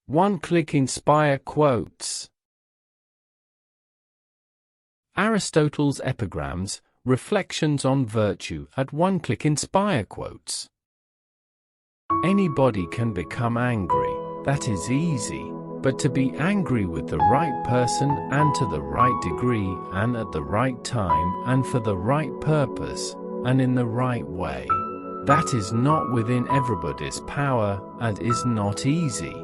OneClickInspireQuotes. Aristotle's Epigrams, Reflections on Virtue at OneClickInspireQuotes. Anybody can become angry, that is easy, but to be angry with the right person and to the right degree and at the right time and for the right purpose and in the right way, that is not within everybody's power and is not easy.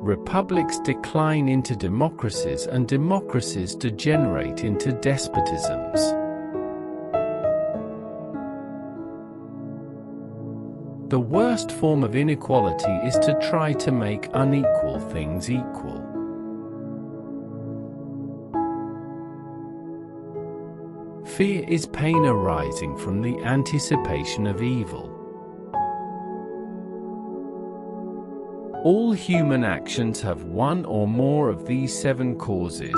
Republics decline into democracies and democracies degenerate into despotisms. The worst form of inequality is to try to make unequal things equal. Fear is pain arising from the anticipation of evil. All human actions have one or more of these 7 causes: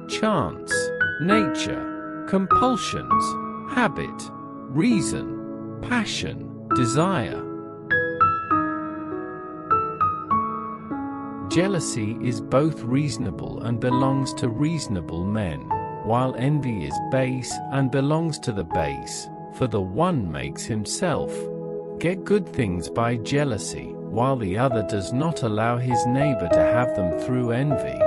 chance, nature, compulsions, habit, reason, passion, desire. Jealousy is both reasonable and belongs to reasonable men, while envy is base and belongs to the base, for the one makes himself get good things by jealousy, while the other does not allow his neighbor to have them through envy.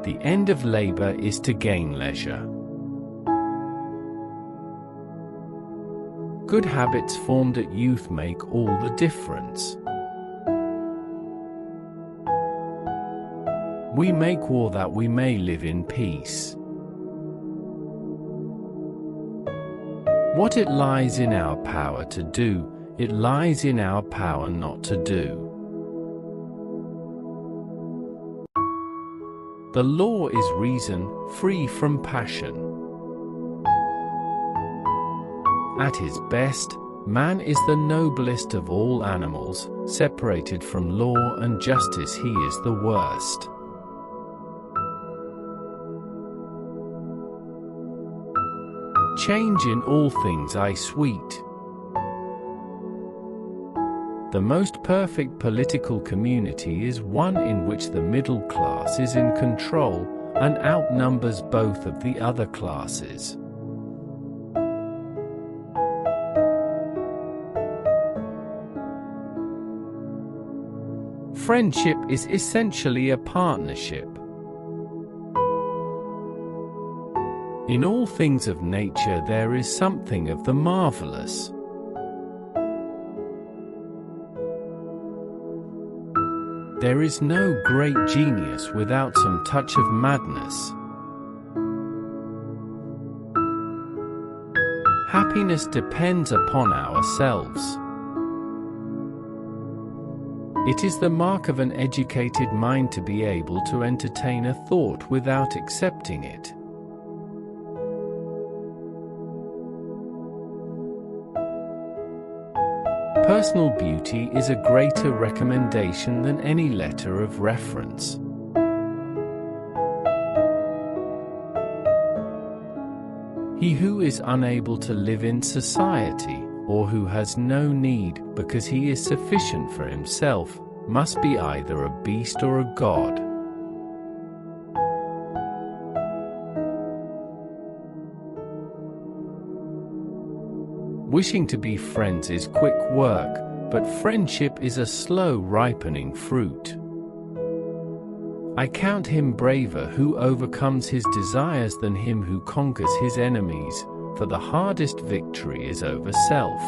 The end of labor is to gain leisure. Good habits formed at youth make all the difference. We make war that we may live in peace. What it lies in our power to do, it lies in our power not to do. The law is reason, free from passion. At his best, man is the noblest of all animals. Separated from law and justice, he is the worst. Change in all things I sweet. The most perfect political community is one in which the middle class is in control and outnumbers both of the other classes. Friendship is essentially a partnership. In all things of nature there is something of the marvelous. There is no great genius without some touch of madness. Happiness depends upon ourselves. It is the mark of an educated mind to be able to entertain a thought without accepting it. Personal beauty is a greater recommendation than any letter of reference. He who is unable to live in society, or who has no need because he is sufficient for himself, must be either a beast or a god. Wishing to be friends is quick work, but friendship is a slow ripening fruit. I count him braver who overcomes his desires than him who conquers his enemies, for the hardest victory is over self.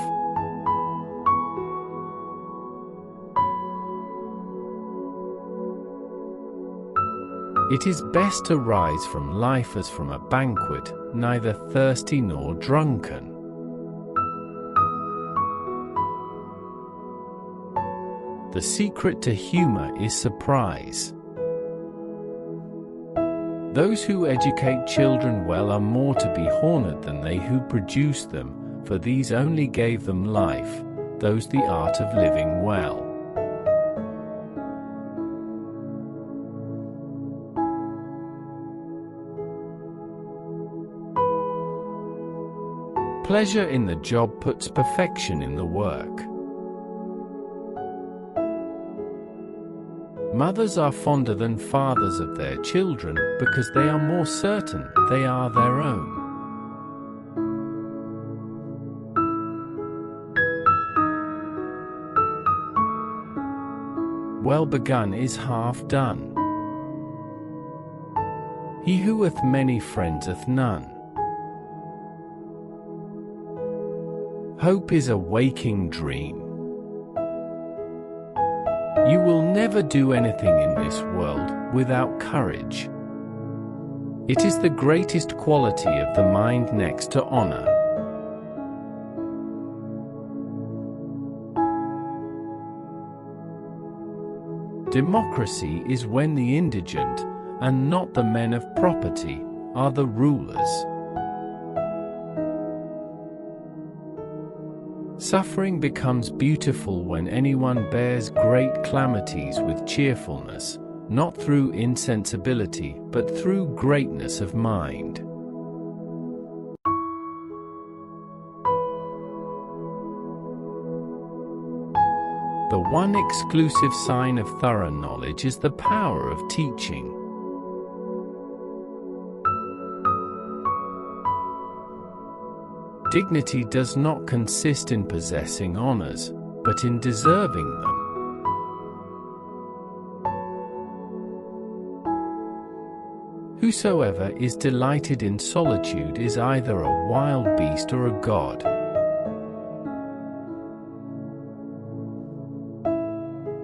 It is best to rise from life as from a banquet, neither thirsty nor drunken. The secret to humor is surprise. Those who educate children well are more to be honored than they who produce them, for these only gave them life, those the art of living well. Pleasure in the job puts perfection in the work. Mothers are fonder than fathers of their children because they are more certain they are their own. Well begun is half done. He who hath many friends hath none. Hope is a waking dream. You will never do anything in this world without courage. It is the greatest quality of the mind next to honor. Democracy is when the indigent, and not the men of property, are the rulers. Suffering becomes beautiful when anyone bears great calamities with cheerfulness, not through insensibility, but through greatness of mind. The one exclusive sign of thorough knowledge is the power of teaching. Dignity does not consist in possessing honors, but in deserving them. Whosoever is delighted in solitude is either a wild beast or a god.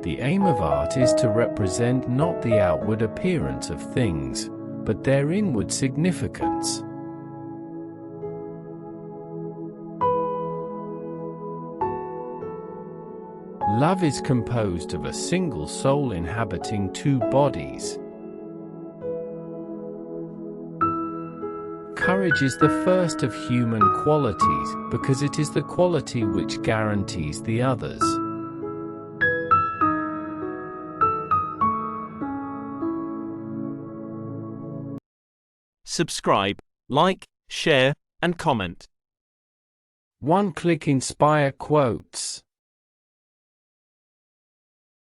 The aim of art is to represent not the outward appearance of things, but their inward significance. Love is composed of a single soul inhabiting two bodies. Courage is the first of human qualities because it is the quality which guarantees the others. Subscribe, like, share, and comment. One Click Inspire Quotes.